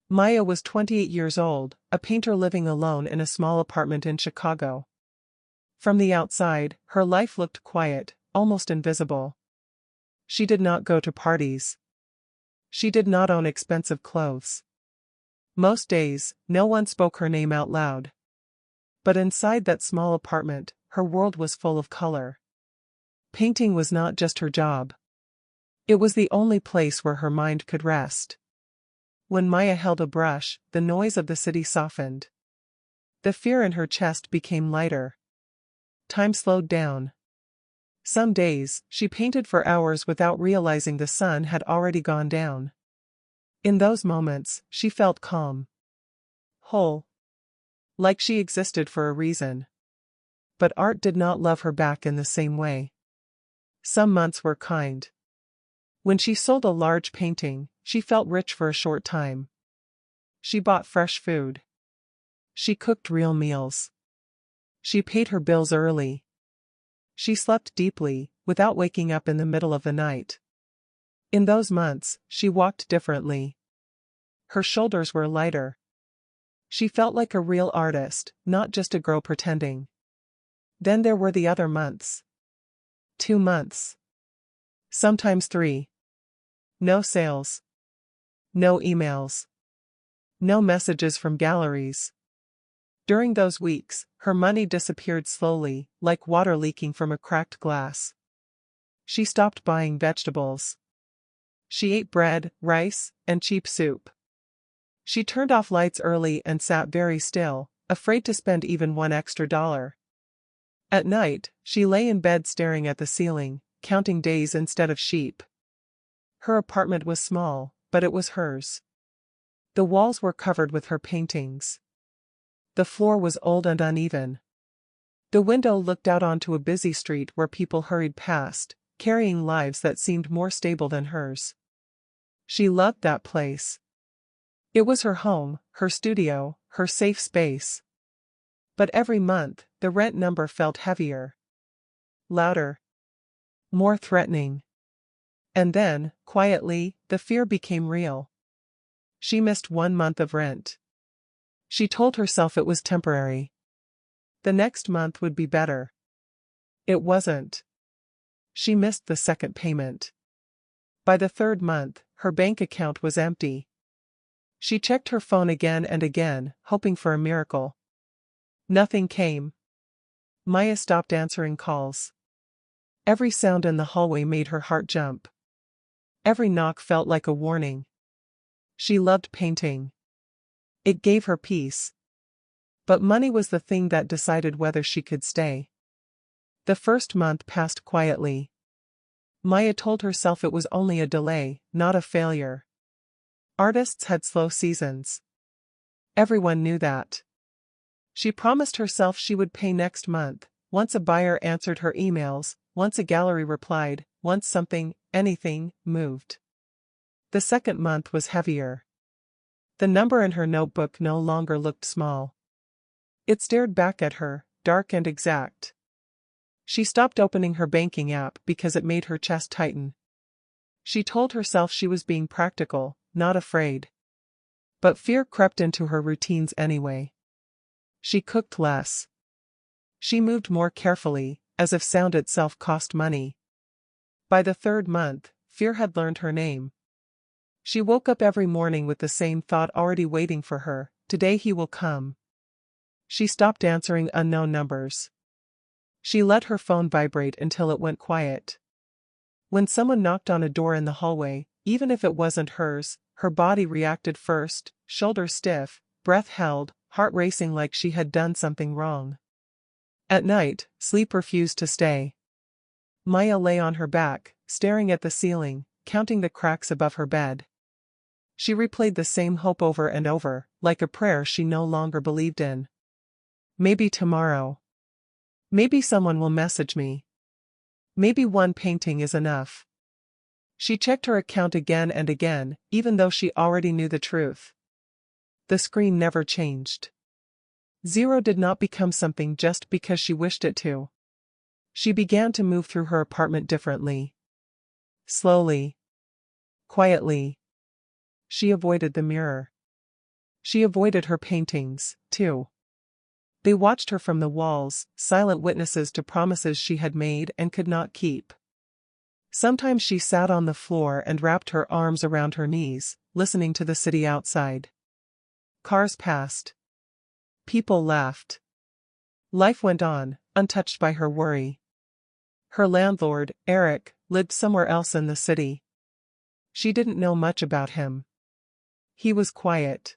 Maya was 28 years old, a painter living alone in a small apartment in Chicago. From the outside, her life looked quiet, almost invisible. She did not go to parties. She did not own expensive clothes. Most days, no one spoke her name out loud. But inside that small apartment, her world was full of color. Painting was not just her job. It was the only place where her mind could rest. When Maya held a brush, the noise of the city softened. The fear in her chest became lighter. Time slowed down. Some days, she painted for hours without realizing the sun had already gone down. In those moments, she felt calm. Whole. Like she existed for a reason. But art did not love her back in the same way. Some months were kind. When she sold a large painting, she felt rich for a short time. She bought fresh food. She cooked real meals. She paid her bills early. She slept deeply, without waking up in the middle of the night. In those months, she walked differently. Her shoulders were lighter. She felt like a real artist, not just a girl pretending. Then there were the other months. 2 months. Sometimes 3. No sales. No emails. No messages from galleries. During those weeks, her money disappeared slowly, like water leaking from a cracked glass. She stopped buying vegetables. She ate bread, rice, and cheap soup. She turned off lights early and sat very still, afraid to spend even one extra dollar. At night, she lay in bed staring at the ceiling, counting days instead of sheep. Her apartment was small, but it was hers. The walls were covered with her paintings. The floor was old and uneven. The window looked out onto a busy street where people hurried past, carrying lives that seemed more stable than hers. She loved that place. It was her home, her studio, her safe space. But every month, the rent number felt heavier. Louder. More threatening. And then, quietly, the fear became real. She missed 1 month of rent. She told herself it was temporary. The next month would be better. It wasn't. She missed the second payment. By the third month, her bank account was empty. She checked her phone again and again, hoping for a miracle. Nothing came. Maya stopped answering calls. Every sound in the hallway made her heart jump. Every knock felt like a warning. She loved painting. It gave her peace. But money was the thing that decided whether she could stay. The first month passed quietly. Maya told herself it was only a delay, not a failure. Artists had slow seasons. Everyone knew that. She promised herself she would pay next month, once a buyer answered her emails, once a gallery replied, once something, anything, moved. The second month was heavier. The number in her notebook no longer looked small. It stared back at her, dark and exact. She stopped opening her banking app because it made her chest tighten. She told herself she was being practical, not afraid. But fear crept into her routines anyway. She cooked less. She moved more carefully, as if sound itself cost money. By the third month, fear had learned her name. She woke up every morning with the same thought already waiting for her: today he will come. She stopped answering unknown numbers. She let her phone vibrate until it went quiet. When someone knocked on a door in the hallway, even if it wasn't hers, her body reacted first, shoulders stiff, breath held, heart racing like she had done something wrong. At night, sleep refused to stay. Maya lay on her back, staring at the ceiling, counting the cracks above her bed. She replayed the same hope over and over, like a prayer she no longer believed in. Maybe tomorrow. Maybe someone will message me. Maybe one painting is enough. She checked her account again and again, even though she already knew the truth. The screen never changed. Zero did not become something just because she wished it to. She began to move through her apartment differently. Slowly. Quietly. She avoided the mirror. She avoided her paintings, too. They watched her from the walls, silent witnesses to promises she had made and could not keep. Sometimes she sat on the floor and wrapped her arms around her knees, listening to the city outside. Cars passed. People laughed. Life went on, untouched by her worry. Her landlord, Eric, lived somewhere else in the city. She didn't know much about him. He was quiet.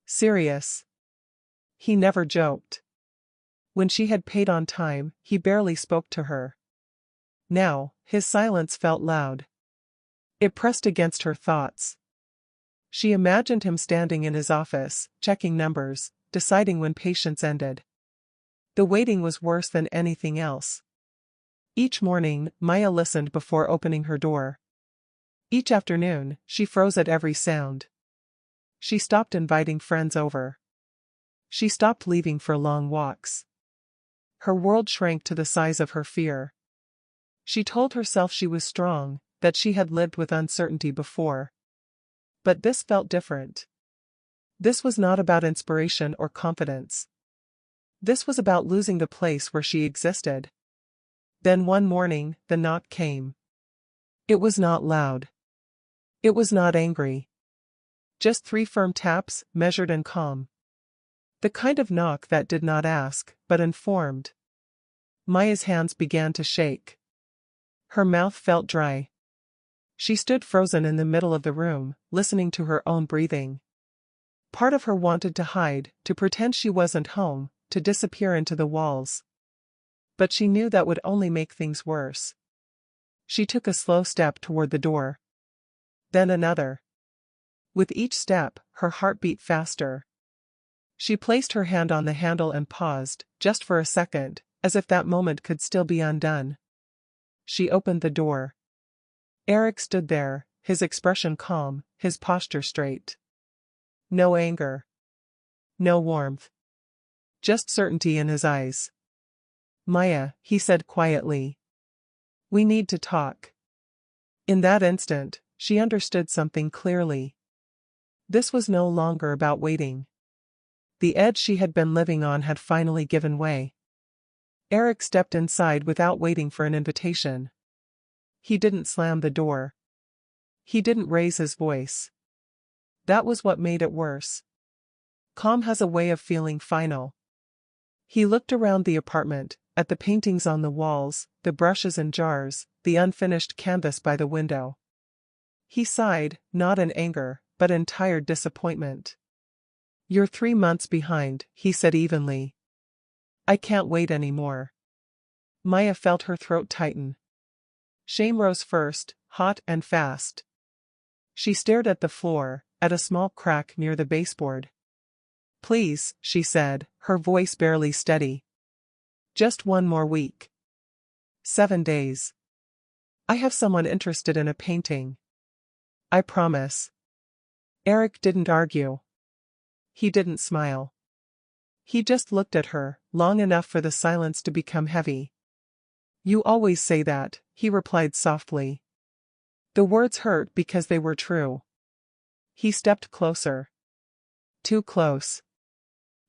Serious. He never joked. When she had paid on time, he barely spoke to her. Now, his silence felt loud. It pressed against her thoughts. She imagined him standing in his office, checking numbers, deciding when patients ended. The waiting was worse than anything else. Each morning, Maya listened before opening her door. Each afternoon, she froze at every sound. She stopped inviting friends over. She stopped leaving for long walks. Her world shrank to the size of her fear. She told herself she was strong, that she had lived with uncertainty before. But this felt different. This was not about inspiration or confidence. This was about losing the place where she existed. Then one morning, the knock came. It was not loud. It was not angry. Just 3 firm taps, measured and calm. The kind of knock that did not ask, but informed. Maya's hands began to shake. Her mouth felt dry. She stood frozen in the middle of the room, listening to her own breathing. Part of her wanted to hide, to pretend she wasn't home, to disappear into the walls. But she knew that would only make things worse. She took a slow step toward the door. Then another. With each step, her heart beat faster. She placed her hand on the handle and paused, just for a second, as if that moment could still be undone. She opened the door. Eric stood there, his expression calm, his posture straight. No anger. No warmth. Just certainty in his eyes. "Maya," he said quietly. "We need to talk." In that instant, she understood something clearly. This was no longer about waiting. The edge she had been living on had finally given way. Eric stepped inside without waiting for an invitation. He didn't slam the door. He didn't raise his voice. That was what made it worse. Calm has a way of feeling final. He looked around the apartment, at the paintings on the walls, the brushes and jars, the unfinished canvas by the window. He sighed, not in anger, but in tired disappointment. "You're 3 months behind," he said evenly. "I can't wait anymore." Maya felt her throat tighten. Shame rose first, hot and fast. She stared at the floor, at a small crack near the baseboard. "Please," she said, her voice barely steady. "Just 1 more week. 7 days. I have someone interested in a painting. I promise." Eric didn't argue. He didn't smile. He just looked at her, long enough for the silence to become heavy. "You always say that," he replied softly. The words hurt because they were true. He stepped closer. Too close.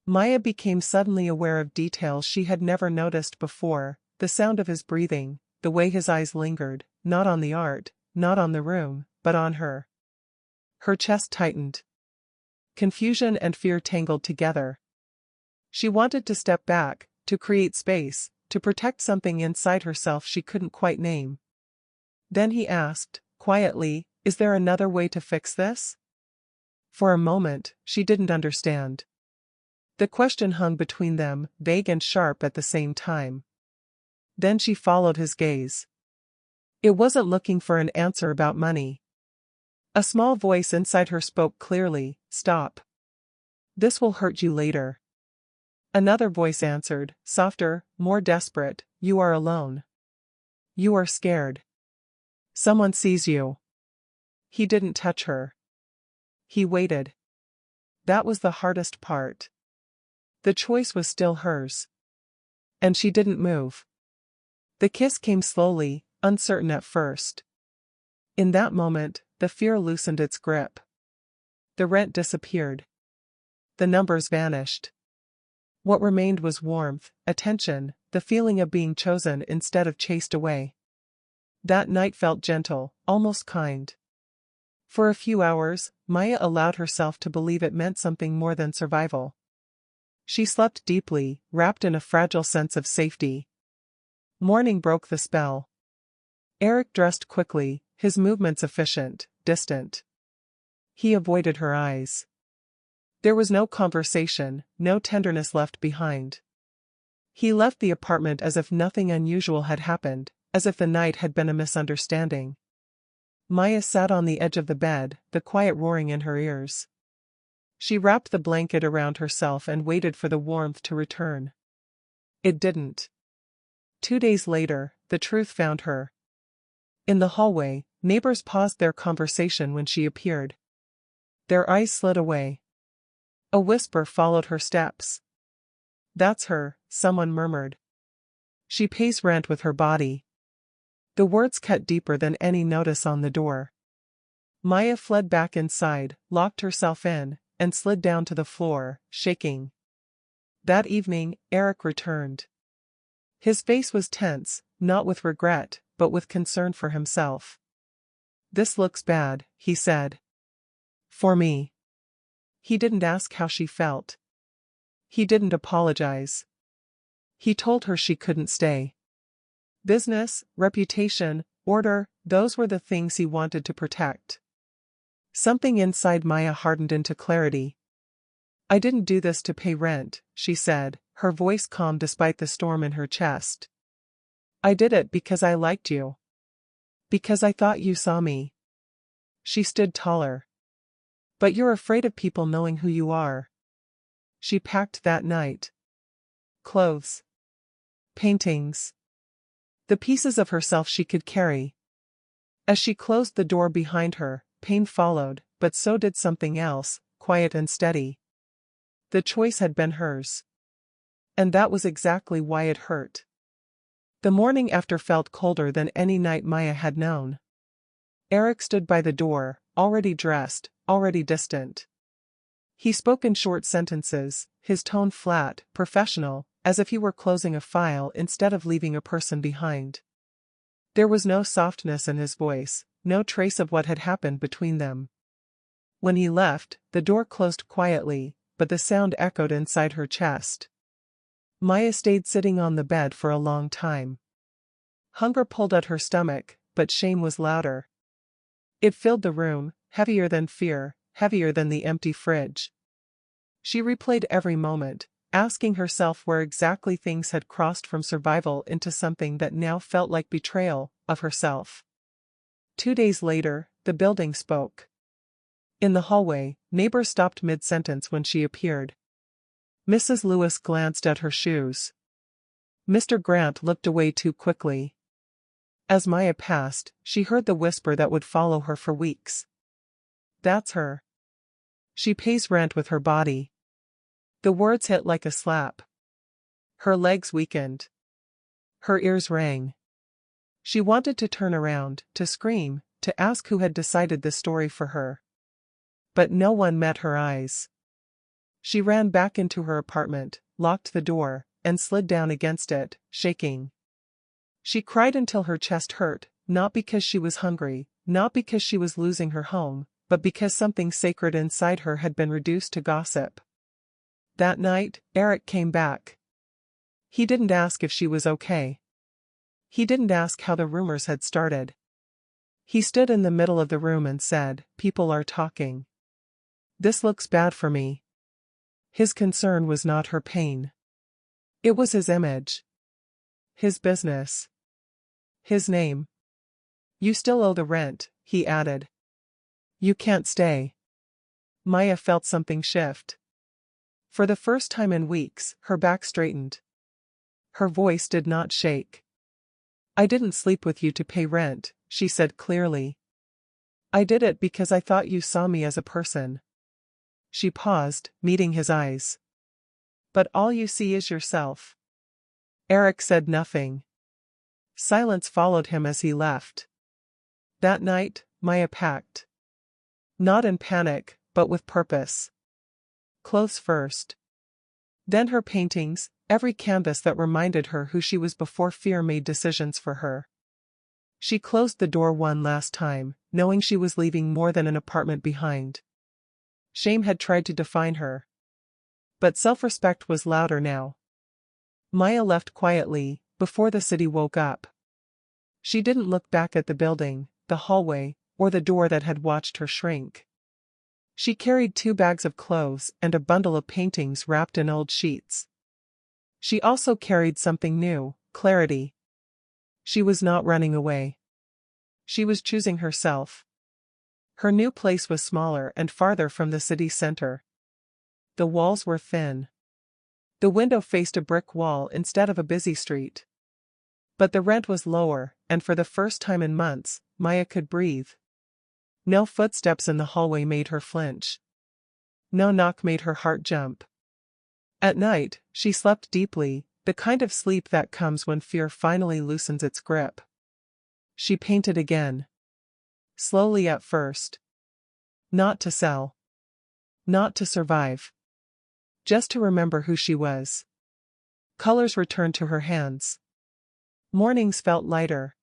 Maya became suddenly aware of details she had never noticed before, the sound of his breathing, the way his eyes lingered, not on the art, not on the room, but on her. Her chest tightened. Confusion and fear tangled together. She wanted to step back, to create space, to protect something inside herself she couldn't quite name. Then he asked, quietly, "Is there another way to fix this?" For a moment, she didn't understand. The question hung between them, vague and sharp at the same time. Then she followed his gaze. It wasn't looking for an answer about money. A small voice inside her spoke clearly, "Stop. This will hurt you later." Another voice answered, softer, more desperate, "You are alone. You are scared. Someone sees you." He didn't touch her. He waited. That was the hardest part. The choice was still hers. And she didn't move. The kiss came slowly, uncertain at first. In that moment, the fear loosened its grip. The rent disappeared. the numbers vanished. What remained was warmth, attention, the feeling of being chosen instead of chased away. That night felt gentle, almost kind. For a few hours, Maya allowed herself to believe it meant something more than survival. She slept deeply, wrapped in a fragile sense of safety. Morning broke the spell. Eric dressed quickly, his movements efficient, distant. He avoided her eyes. There was no conversation, no tenderness left behind. He left the apartment as if nothing unusual had happened, as if the night had been a misunderstanding. Maya sat on the edge of the bed, the quiet roaring in her ears. She wrapped the blanket around herself and waited for the warmth to return. It didn't. 2 days later, the truth found her. In the hallway, neighbors paused their conversation when she appeared. Their eyes slid away. A whisper followed her steps. "That's her," someone murmured. "She pays rent with her body." The words cut deeper than any notice on the door. Maya fled back inside, locked herself in, and slid down to the floor, shaking. That evening, Eric returned. His face was tense, not with regret, but with concern for himself. "This looks bad," he said. "For me." He didn't ask how she felt. He didn't apologize. He told her she couldn't stay. Business, reputation, order, those were the things he wanted to protect. Something inside Maya hardened into clarity. "I didn't do this to pay rent," she said, her voice calm despite the storm in her chest. "I did it because I liked you. Because I thought you saw me." She stood taller. "But you're afraid of people knowing who you are." She packed that night. Clothes. Paintings. The pieces of herself she could carry. As she closed the door behind her, pain followed, but so did something else, quiet and steady. The choice had been hers. And that was exactly why it hurt. The morning after felt colder than any night Maya had known. Eric stood by the door, already dressed, already distant. He spoke in short sentences, his tone flat, professional, as if he were closing a file instead of leaving a person behind. There was no softness in his voice, no trace of what had happened between them. When he left, the door closed quietly, but the sound echoed inside her chest. Maya stayed sitting on the bed for a long time. Hunger pulled at her stomach, but shame was louder. It filled the room, heavier than fear, heavier than the empty fridge. She replayed every moment, asking herself where exactly things had crossed from survival into something that now felt like betrayal of herself. 2 days later, the building spoke. In the hallway, neighbors stopped mid-sentence when she appeared. Mrs. Lewis glanced at her shoes. Mr. Grant looked away too quickly. As Maya passed, she heard the whisper that would follow her for weeks. "That's her. She pays rent with her body." The words hit like a slap. Her legs weakened. Her ears rang. She wanted to turn around, to scream, to ask who had decided this story for her. But no one met her eyes. She ran back into her apartment, locked the door, and slid down against it, shaking. She cried until her chest hurt, not because she was hungry, not because she was losing her home, but because something sacred inside her had been reduced to gossip. That night, Eric came back. He didn't ask if she was okay. He didn't ask how the rumors had started. He stood in the middle of the room and said, "People are talking. This looks bad for me." His concern was not her pain. It was his image. His business. His name. "You still owe the rent," he added. "You can't stay." Maya felt something shift. For the first time in weeks, her back straightened. Her voice did not shake. "I didn't sleep with you to pay rent," she said clearly. "I did it because I thought you saw me as a person." She paused, meeting his eyes. "But all you see is yourself." Eric said nothing. Silence followed him as he left. That night, Maya packed. Not in panic, but with purpose. clothes first. Then her paintings, every canvas that reminded her who she was before fear made decisions for her. She closed the door one last time, knowing she was leaving more than an apartment behind. Shame had tried to define her. But self-respect was louder now. Maya left quietly, before the city woke up. She didn't look back at the building, the hallway, or the door that had watched her shrink. She carried 2 bags of clothes and a bundle of paintings wrapped in old sheets. She also carried something new, clarity. She was not running away. She was choosing herself. Her new place was smaller and farther from the city center. The walls were thin. The window faced a brick wall instead of a busy street. But the rent was lower, and for the first time in months, Maya could breathe. No footsteps in the hallway made her flinch. No knock made her heart jump. At night, she slept deeply, the kind of sleep that comes when fear finally loosens its grip. She painted again. Slowly at first. Not to sell. Not to survive. Just to remember who she was. Colors returned to her hands. Mornings felt lighter.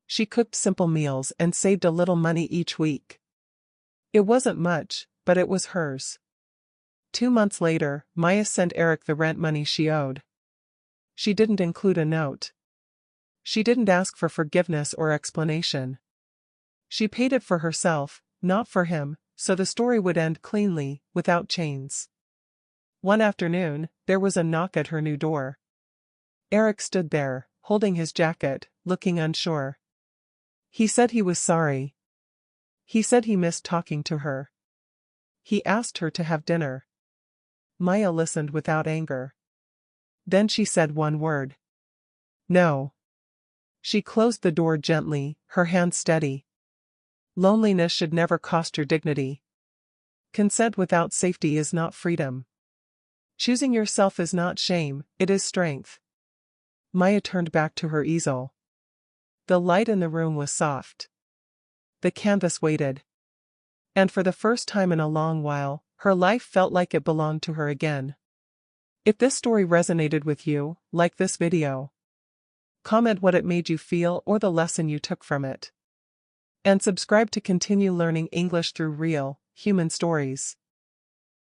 She cooked simple meals and saved a little money each week. It wasn't much, but it was hers. 2 months later, Maya sent Eric the rent money she owed. She didn't include a note. She didn't ask for forgiveness or explanation. She paid it for herself, not for him, so the story would end cleanly, without chains. One afternoon, there was a knock at her new door. Eric stood there, holding his jacket, looking unsure. He said he was sorry. He said he missed talking to her. He asked her to have dinner. Maya listened without anger. Then she said one word. No. She closed the door gently, her hand steady. Loneliness should never cost your dignity. Consent without safety is not freedom. Choosing yourself is not shame, it is strength. Maya turned back to her easel. The light in the room was soft. The canvas waited. And for the first time in a long while, her life felt like it belonged to her again. If this story resonated with you, like this video. Comment what it made you feel or the lesson you took from it. And subscribe to continue learning English through real, human stories.